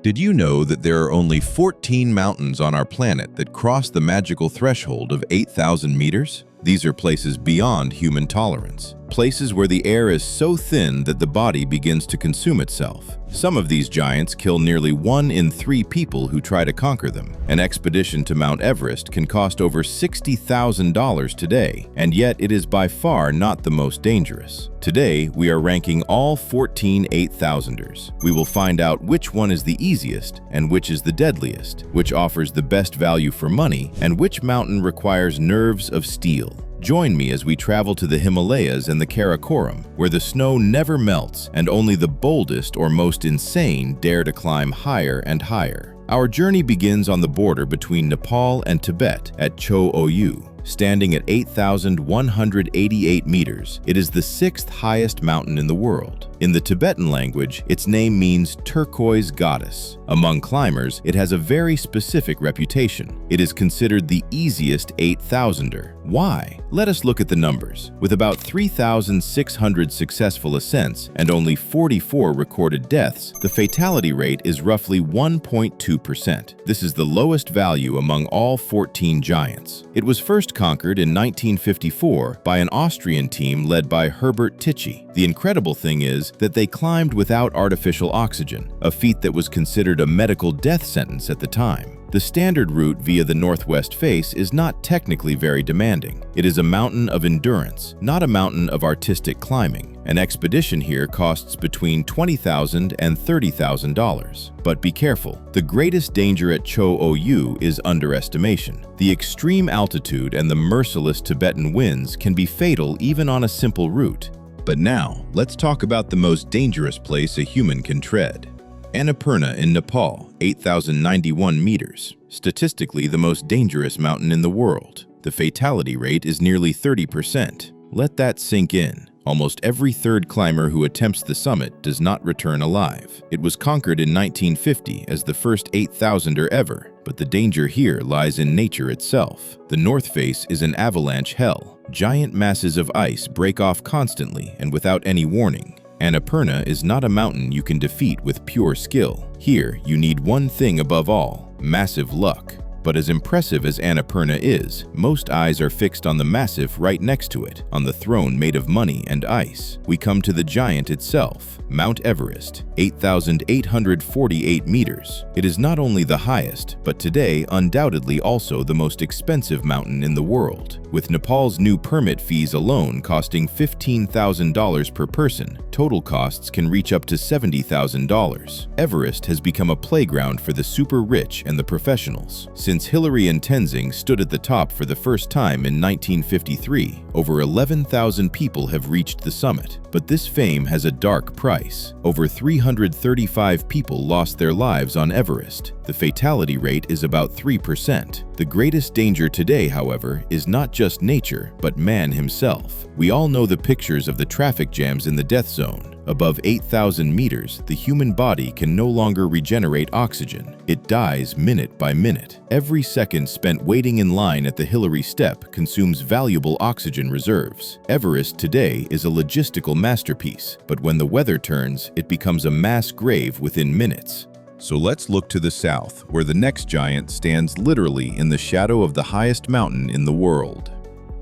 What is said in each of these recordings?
Did you know that there are only 14 mountains on our planet that cross the magical threshold of 8,000 meters? These are places beyond human tolerance, places where the air is so thin that the body begins to consume itself. Some of these giants kill nearly 1 in 3 people who try to conquer them. An expedition to Mount Everest can cost over $60,000 today, and yet it is by far not the most dangerous. Today, we are ranking all 14 8,000ers. We will find out which one is the easiest and which is the deadliest, which offers the best value for money, and which mountain requires nerves of steel. Join me as we travel to the Himalayas and the Karakoram, where the snow never melts and only the boldest or most insane dare to climb higher and higher. Our journey begins on the border between Nepal and Tibet at Cho Oyu. Standing at 8,188 meters, it is the 6th highest mountain in the world. In the Tibetan language, its name means turquoise goddess. Among climbers, it has a very specific reputation. It is considered the easiest 8,000er. Why? Let us look at the numbers. With about 3,600 successful ascents and only 44 recorded deaths, the fatality rate is roughly 1.2%. This is the lowest value among all 14 giants. It was first conquered in 1954 by an Austrian team led by Herbert Tichy. The incredible thing is that they climbed without artificial oxygen, a feat that was considered a medical death sentence at the time. The standard route via the northwest face is not technically very demanding. It is a mountain of endurance, not a mountain of artistic climbing. An expedition here costs between $20,000 and $30,000. But be careful, the greatest danger at Cho Oyu is underestimation. The extreme altitude and the merciless Tibetan winds can be fatal even on a simple route. But now, let's talk about the most dangerous place a human can tread. Annapurna in Nepal, 8,091 meters. Statistically, the most dangerous mountain in the world. The fatality rate is nearly 30%. Let that sink in. Almost every third climber who attempts the summit does not return alive. It was conquered in 1950 as the first 8,000er ever, but the danger here lies in nature itself. The north face is an avalanche hell. Giant masses of ice break off constantly and without any warning. Annapurna is not a mountain you can defeat with pure skill. Here, you need one thing above all: massive luck. But as impressive as Annapurna is, most eyes are fixed on the massif right next to it, on the throne made of money and ice. We come to the giant itself, Mount Everest, 8,848 meters. It is not only the highest, but today undoubtedly also the most expensive mountain in the world. With Nepal's new permit fees alone costing $15,000 per person, total costs can reach up to $70,000. Everest has become a playground for the super rich and the professionals. Since Hillary and Tenzing stood at the top for the first time in 1953, over 11,000 people have reached the summit. But this fame has a dark price. Over 335 people lost their lives on Everest. The fatality rate is about 3%. The greatest danger today, however, is not just nature, but man himself. We all know the pictures of the traffic jams in the death zone. Above 8,000 meters, the human body can no longer regenerate oxygen. It dies minute by minute. Every second spent waiting in line at the Hillary step consumes valuable oxygen reserves. Everest today is a logistical masterpiece, but when the weather turns, it becomes a mass grave within minutes. So let's look to the south, where the next giant stands literally in the shadow of the highest mountain in the world.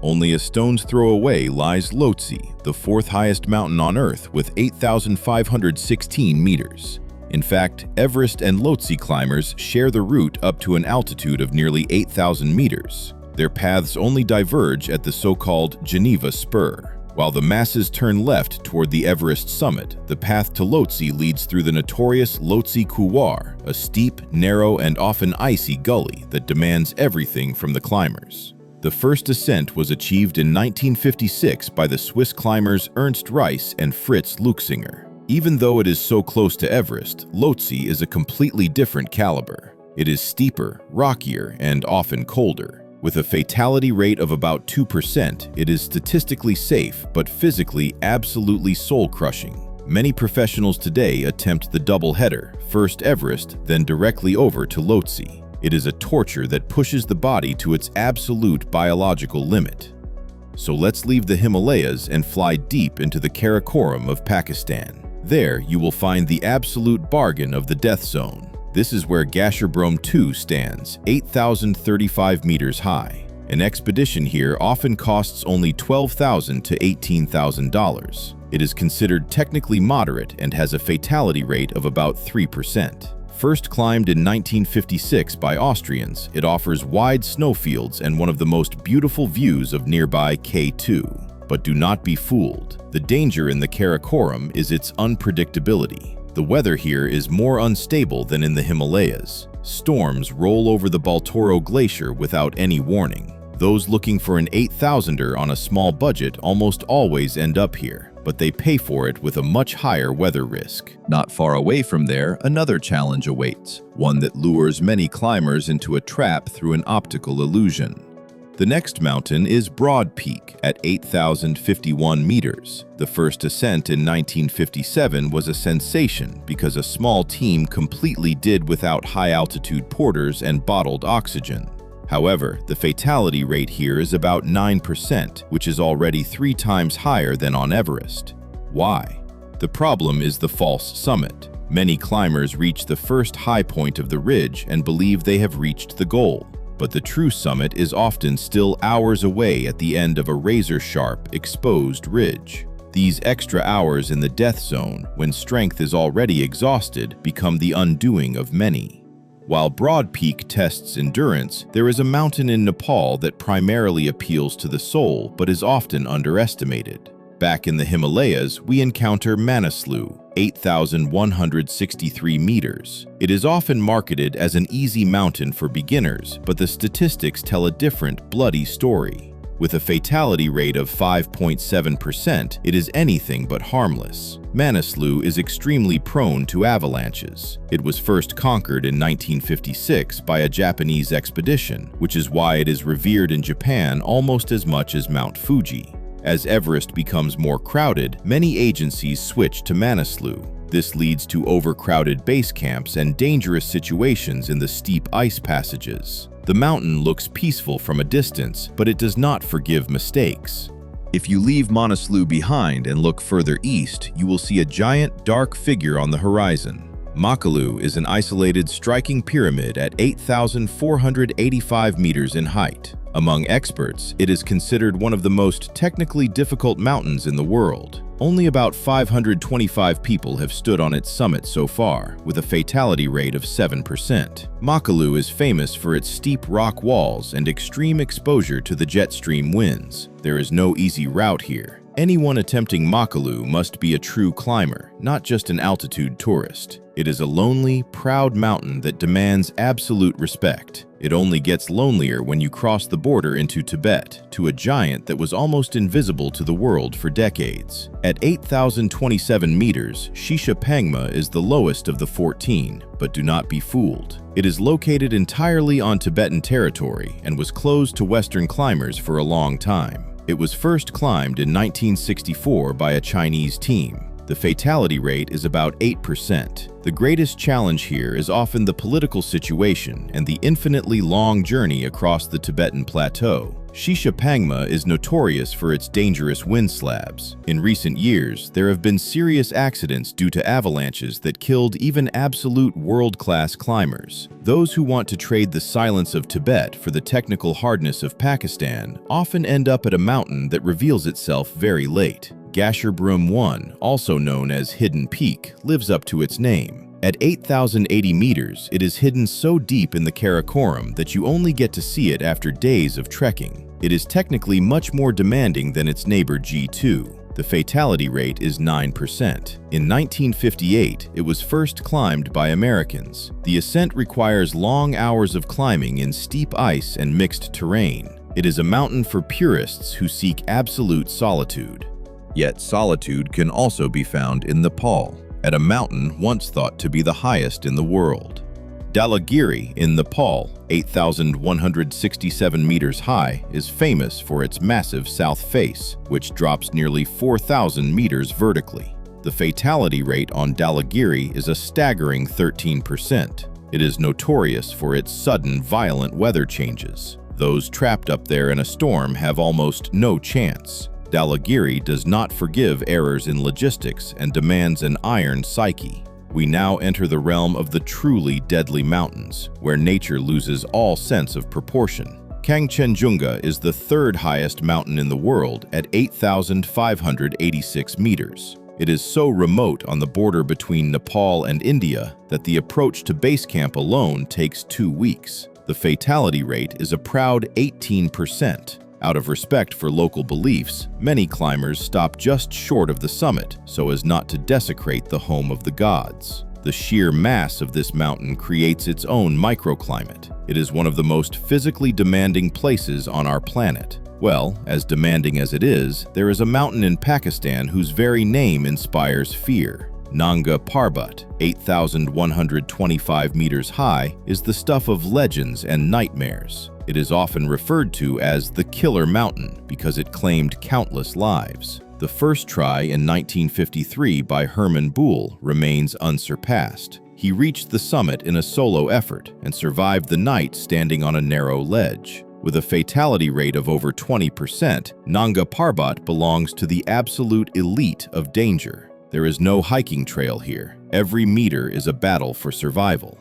Only a stone's throw away lies Lhotse, the 4th highest mountain on Earth with 8,516 meters. In fact, Everest and Lhotse climbers share the route up to an altitude of nearly 8,000 meters. Their paths only diverge at the so-called Geneva Spur. While the masses turn left toward the Everest summit, the path to Lhotse leads through the notorious Lhotse Couloir, a steep, narrow, and often icy gully that demands everything from the climbers. The first ascent was achieved in 1956 by the Swiss climbers Ernst Reis and Fritz Luxinger. Even though it is so close to Everest, Lhotse is a completely different caliber. It is steeper, rockier, and often colder. With a fatality rate of about 2%, it is statistically safe, but physically absolutely soul-crushing. Many professionals today attempt the double header, first Everest, then directly over to Lhotse. It is a torture that pushes the body to its absolute biological limit. So let's leave the Himalayas and fly deep into the Karakoram of Pakistan. There, you will find the absolute bargain of the death zone. This is where Gasherbrum II stands, 8,035 meters high. An expedition here often costs only $12,000 to $18,000. It is considered technically moderate and has a fatality rate of about 3%. First climbed in 1956 by Austrians, it offers wide snowfields and one of the most beautiful views of nearby K2. But do not be fooled. The danger in the Karakoram is its unpredictability. The weather here is more unstable than in the Himalayas. Storms roll over the Baltoro Glacier without any warning. Those looking for an 8,000er on a small budget almost always end up here, but they pay for it with a much higher weather risk. Not far away from there, another challenge awaits, one that lures many climbers into a trap through an optical illusion. The next mountain is Broad Peak at 8,051 meters. The first ascent in 1957 was a sensation because a small team completely did without high-altitude porters and bottled oxygen. However, the fatality rate here is about 9%, which is already 3 times higher than on Everest. Why? The problem is the false summit. Many climbers reach the first high point of the ridge and believe they have reached the goal. But the true summit is often still hours away at the end of a razor-sharp, exposed ridge. These extra hours in the death zone, when strength is already exhausted, become the undoing of many. While Broad Peak tests endurance, there is a mountain in Nepal that primarily appeals to the soul but is often underestimated. Back in the Himalayas, we encounter Manaslu, 8,163 meters. It is often marketed as an easy mountain for beginners, but the statistics tell a different, bloody story. With a fatality rate of 5.7%, it is anything but harmless. Manaslu is extremely prone to avalanches. It was first conquered in 1956 by a Japanese expedition, which is why it is revered in Japan almost as much as Mount Fuji. As Everest becomes more crowded, many agencies switch to Manaslu. This leads to overcrowded base camps and dangerous situations in the steep ice passages. The mountain looks peaceful from a distance, but it does not forgive mistakes. If you leave Manaslu behind and look further east, you will see a giant, dark figure on the horizon. Makalu is an isolated, striking pyramid at 8,485 meters in height. Among experts, it is considered one of the most technically difficult mountains in the world. Only about 525 people have stood on its summit so far, with a fatality rate of 7%. Makalu is famous for its steep rock walls and extreme exposure to the jet stream winds. There is no easy route here. Anyone attempting Makalu must be a true climber, not just an altitude tourist. It is a lonely, proud mountain that demands absolute respect. It only gets lonelier when you cross the border into Tibet, to a giant that was almost invisible to the world for decades. At 8,027 meters, Shisha Pangma is the lowest of the 14, but do not be fooled. It is located entirely on Tibetan territory and was closed to Western climbers for a long time. It was first climbed in 1964 by a Chinese team. The fatality rate is about 8%. The greatest challenge here is often the political situation and the infinitely long journey across the Tibetan plateau. Shishapangma is notorious for its dangerous wind slabs. In recent years, there have been serious accidents due to avalanches that killed even absolute world-class climbers. Those who want to trade the silence of Tibet for the technical hardness of Pakistan often end up at a mountain that reveals itself very late. Gasherbrum I, also known as Hidden Peak, lives up to its name. At 8,080 meters, it is hidden so deep in the Karakoram that you only get to see it after days of trekking. It is technically much more demanding than its neighbor G2. The fatality rate is 9%. In 1958, it was first climbed by Americans. The ascent requires long hours of climbing in steep ice and mixed terrain. It is a mountain for purists who seek absolute solitude. Yet solitude can also be found in Nepal, at a mountain once thought to be the highest in the world. Dhaulagiri in Nepal, 8,167 meters high, is famous for its massive south face, which drops nearly 4,000 meters vertically. The fatality rate on Dhaulagiri is a staggering 13%. It is notorious for its sudden, violent weather changes. Those trapped up there in a storm have almost no chance. Dhaulagiri does not forgive errors in logistics and demands an iron psyche. We now enter the realm of the truly deadly mountains, where nature loses all sense of proportion. Kangchenjunga is the third highest mountain in the world at 8,586 meters. It is so remote on the border between Nepal and India that the approach to base camp alone takes 2 weeks. The fatality rate is a proud 18%. Out of respect for local beliefs, many climbers stop just short of the summit so as not to desecrate the home of the gods. The sheer mass of this mountain creates its own microclimate. It is one of the most physically demanding places on our planet. Well, as demanding as it is, there is a mountain in Pakistan whose very name inspires fear. Nanga Parbat, 8,125 meters high, is the stuff of legends and nightmares. It is often referred to as the Killer Mountain because it claimed countless lives. The first try in 1953 by Hermann Buhl remains unsurpassed. He reached the summit in a solo effort and survived the night standing on a narrow ledge. With a fatality rate of over 20%, Nanga Parbat belongs to the absolute elite of danger. There is no hiking trail here. Every meter is a battle for survival.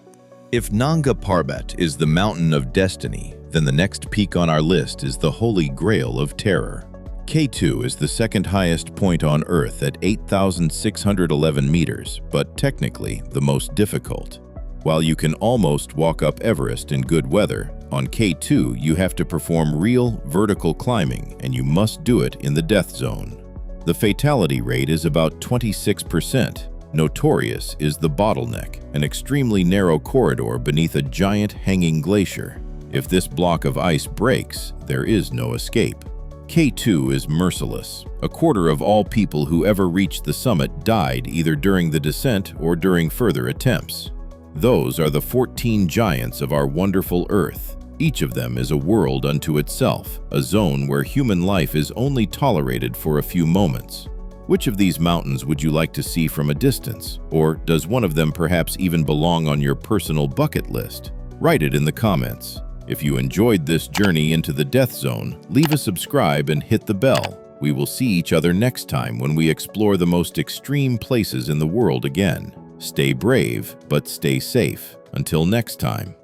If Nanga Parbat is the mountain of destiny, then the next peak on our list is the holy grail of terror. K2 is the second highest point on Earth at 8,611 meters, but technically the most difficult. While you can almost walk up Everest in good weather, on K2 you have to perform real vertical climbing, and you must do it in the death zone. The fatality rate is about 26%. Notorious is the bottleneck, an extremely narrow corridor beneath a giant hanging glacier. If this block of ice breaks, there is no escape. K2 is merciless. A quarter of all people who ever reached the summit died either during the descent or during further attempts. Those are the 14 giants of our wonderful Earth. Each of them is a world unto itself, a zone where human life is only tolerated for a few moments. Which of these mountains would you like to see from a distance? Or does one of them perhaps even belong on your personal bucket list? Write it in the comments. If you enjoyed this journey into the death zone, leave a subscribe and hit the bell. We will see each other next time when we explore the most extreme places in the world again. Stay brave, but stay safe. Until next time.